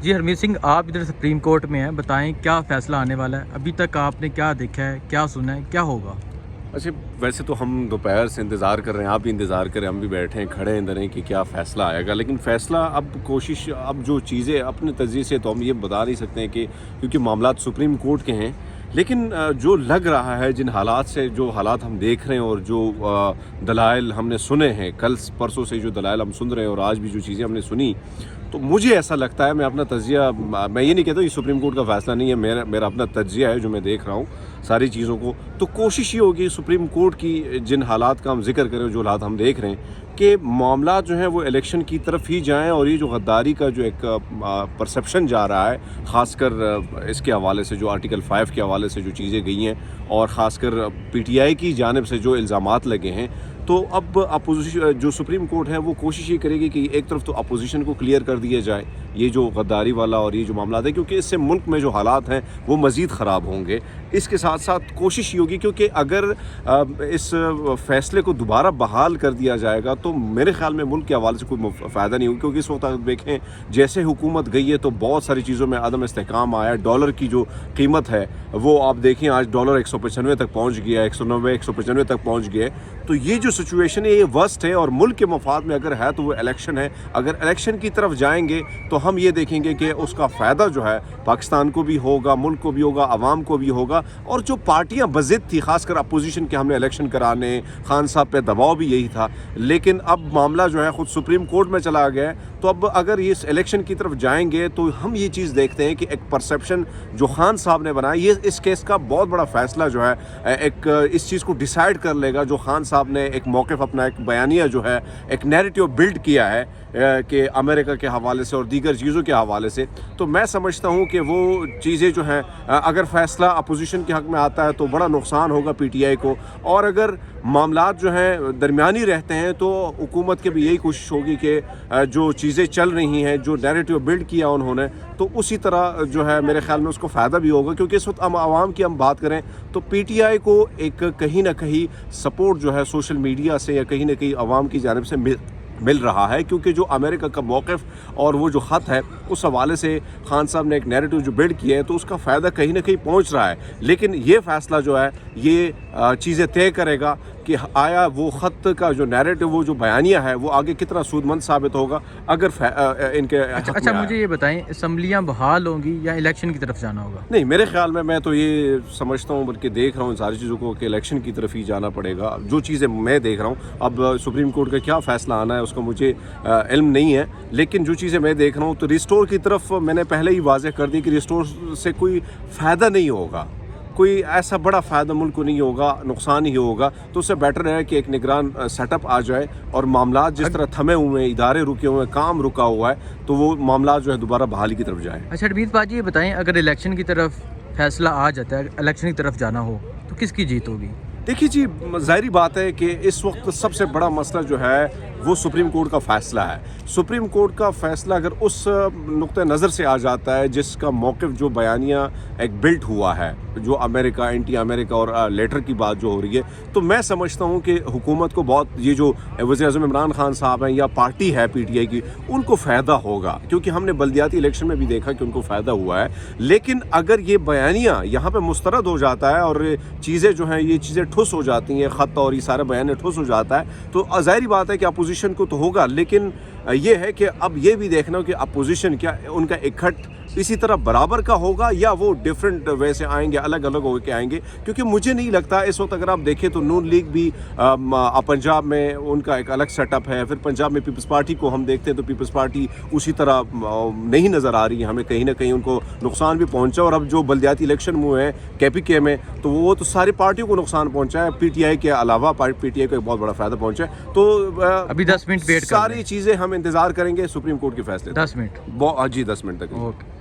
جی ہرمیت سنگھ، آپ ادھر supreme court میں ہیں، بتائیں کیا فیصلہ آنے والا ہے؟ ابھی تک آپ نے کیا دیکھا ہے، کیا سنا ہے، کیا ہوگا؟ اچھا، ویسے تو ہم دوپہر سے انتظار کر رہے ہیں، آپ بھی انتظار کریں، ہم بھی بیٹھے ہیں کھڑے ہیں ادھر کہ کیا فیصلہ آئے گا. لیکن فیصلہ اب جو چیزیں اپنے تجزیے سے تو ہم یہ بتا نہیں سکتے ہیں کہ کیونکہ معاملات سپریم کورٹ کے ہیں. لیکن جو لگ رہا ہے، جن حالات سے جو حالات ہم دیکھ رہے ہیں اور جو دلائل ہم نے سنے ہیں، کل پرسوں سے جو دلائل ہم سن رہے ہیں اور آج بھی جو چیزیں ہم نے سنی، تو مجھے ایسا لگتا ہے، میں اپنا تجزیہ، میں یہ نہیں کہتا یہ سپریم کورٹ کا فیصلہ نہیں ہے، میرا اپنا تجزیہ ہے جو میں دیکھ رہا ہوں ساری چیزوں کو. تو کوشش یہ ہوگی سپریم کورٹ کی جن حالات کا ہم ذکر کریں، جو حالات ہم دیکھ رہے ہیں، کہ معاملات جو ہیں وہ الیکشن کی طرف ہی جائیں. اور یہ جو غداری کا جو ایک پرسیپشن جا رہا ہے، خاص کر اس کے حوالے سے جو آرٹیکل 5 کے حوالے سے جو چیزیں گئی ہیں، اور خاص کر پی ٹی آئی کی جانب سے جو الزامات لگے ہیں، تو اب اپوزیشن جو سپریم کورٹ ہے وہ کوشش یہ کرے گی کہ ایک طرف تو اپوزیشن کو کلیئر کر دیا جائے یہ جو غداری والا اور یہ جو معاملات ہے، کیونکہ اس سے ملک میں جو حالات ہیں وہ مزید خراب ہوں گے. اس کے ساتھ ساتھ کوشش یہ ہوگی، کیونکہ اگر اس فیصلے کو دوبارہ بحال کر دیا جائے گا تو میرے خیال میں ملک کے حوالے سے کوئی فائدہ نہیں ہوگا. کیونکہ اس وقت اگر دیکھیں جیسے حکومت گئی ہے تو بہت ساری چیزوں میں عدم استحکام آیا ہے. ڈالر کی جو قیمت ہے وہ آپ دیکھیں، آج ڈالر 195 تک پہنچ گیا ہے، 190 195 تک پہنچ گیا ہے. تو یہ جو سچویشن ہے یہ ورسٹ ہے، اور ملک کے مفاد میں اگر ہے تو وہ الیکشن ہے. اگر الیکشن کی طرف جائیں گے تو ہم یہ دیکھیں گے کہ اس کا فائدہ جو ہے پاکستان کو بھی ہوگا، ملک کو بھی ہوگا، عوام کو بھی ہوگا. اور جو پارٹیاں بضد تھی، خاص کر اپوزیشن کے، ہم نے الیکشن کرانے، خان صاحب پہ دباؤ بھی یہی تھا. لیکن اب معاملہ جو ہے خود سپریم کورٹ میں چلا گیا ہے. تو اب اگر یہ الیکشن کی طرف جائیں گے تو ہم یہ چیز دیکھتے ہیں کہ ایک پرسیپشن جو خان صاحب نے بنایا، یہ اس کیس کا بہت بڑا فیصلہ جو ہے ایک اس چیز کو ڈیسائیڈ کر لے گا. جو خان صاحب نے ایک موقف اپنا، ایک بیانیہ جو ہے، ایک نیریٹیو بلڈ کیا ہے کہ امریکہ کے حوالے سے اور دیگر چیزوں کے حوالے سے، تو میں سمجھتا ہوں کہ وہ چیزیں جو ہیں اگر فیصلہ اپوزیشن کے حق میں آتا ہے تو بڑا نقصان ہوگا پی ٹی آئی کو. اور اگر معاملات جو ہیں درمیانی رہتے ہیں تو حکومت کی بھی یہی کوشش ہوگی کہ جو چیزیں چل رہی ہیں، جو نیریٹیو بلڈ کیا انہوں نے، تو اسی طرح جو ہے میرے خیال میں اس کو فائدہ بھی ہوگا. کیونکہ اس وقت ہم عوام کی بات کریں تو پی ٹی آئی کو ایک کہیں نہ کہیں سپورٹ جو ہے سوشل میڈیا سے یا کہیں نہ کہیں عوام کی جانب سے مل رہا ہے. کیونکہ جو امریکہ کا موقف اور وہ جو خط ہے، اس حوالے سے خان صاحب نے ایک نیریٹو جو بلڈ کیا ہے تو اس کا فائدہ کہیں نہ کہیں پہنچ رہا ہے. لیکن یہ فیصلہ جو ہے یہ چیزیں طے کرے گا کہ آیا وہ خط کا جو نیریٹو، وہ جو بیانیہ ہے، وہ آگے کتنا سود مند ثابت ہوگا اگر ان کے اچھا مجھے یہ بتائیں، اسمبلیاں بحال ہوں گی یا الیکشن کی طرف جانا ہوگا؟ نہیں، میرے خیال میں تو یہ سمجھتا ہوں، بلکہ دیکھ رہا ہوں ساری چیزوں کو، کہ الیکشن کی طرف ہی جانا پڑے گا. جو چیزیں میں دیکھ رہا ہوں، اب سپریم کورٹ کا کیا فیصلہ آنا ہے اس کا مجھے علم نہیں ہے. لیکن جو چیزیں میں دیکھ رہا ہوں تو ریسٹور کی طرف میں نے پہلے ہی واضح کر دی کہ ریسٹور سے کوئی فائدہ نہیں ہوگا، کوئی ایسا بڑا فائدہ ملک کو نہیں ہوگا، نقصان ہی ہوگا. تو اس سے بیٹر ہے کہ ایک نگران سیٹ اپ آ جائے اور معاملات جس طرح تھمے ہوئے ہیں، ادارے رکے ہوئے ہیں، کام رکا ہوا ہے، تو وہ معاملات جو ہے دوبارہ بحالی کی طرف جائیں. اچھا ہرمیت باجی یہ بتائیں، اگر الیکشن کی طرف فیصلہ آ جاتا ہے، الیکشن کی طرف جانا ہو تو کس کی جیت ہوگی؟ دیکھیے جی، ظاہری بات ہے کہ اس وقت سب سے بڑا مسئلہ جو ہے وہ سپریم کورٹ کا فیصلہ ہے. سپریم کورٹ کا فیصلہ اگر اس نقطہ نظر سے آ جاتا ہے جس کا موقف، جو بیانیہ ایک بلٹ ہوا ہے، جو امریکہ، اینٹی امریکہ اور لیٹر کی بات جو ہو رہی ہے، تو میں سمجھتا ہوں کہ حکومت کو بہت، یہ جو وزیر اعظم عمران خان صاحب ہیں یا پارٹی ہے پی ٹی آئی کی، ان کو فائدہ ہوگا. کیونکہ ہم نے بلدیاتی الیکشن میں بھی دیکھا کہ ان کو فائدہ ہوا ہے. لیکن اگر یہ بیانیہ یہاں پہ مسترد ہو جاتا ہے اور چیزیں جو ہیں، یہ چیزیں ٹھوس ہو جاتی ہیں، خط اور یہ سارا بیان ٹھوس ہو جاتا ہے، تو ظاہری بات ہے کہ اپوزیشن کو تو ہوگا. لیکن یہ ہے کہ اب یہ بھی دیکھنا کہ اپوزیشن کیا ان کا اکٹھ اسی طرح برابر کا ہوگا یا وہ ڈیفرنٹ وے سے آئیں گے، الگ الگ ہو کے آئیں گے. کیونکہ مجھے نہیں لگتا اس وقت، اگر آپ دیکھیں تو نون لیگ بھی پنجاب میں ان کا ایک الگ سیٹ اپ ہے. پھر پنجاب میں پیپلز پارٹی کو ہم دیکھتے ہیں تو پیپلز پارٹی اسی طرح نہیں نظر آ رہی ہے ہمیں، کہیں نہ کہیں ان کو نقصان بھی پہنچا. اور اب جو بلدیاتی الیکشن ہوئے ہیں کے پی کے میں، تو وہ تو ساری پارٹیوں کو نقصان پہنچا ہے. پی ٹی آئی کے علاوہ پی ٹی آئی کو ایک بہت بڑا فائدہ پہنچا ہے. تو ابھی 10 منٹ ویٹ کریں، ساری چیزیں ہم انتظار کریں گے سپریم کورٹ کے فیصلے. 10 منٹ جی 10 منٹ تک. اوکے.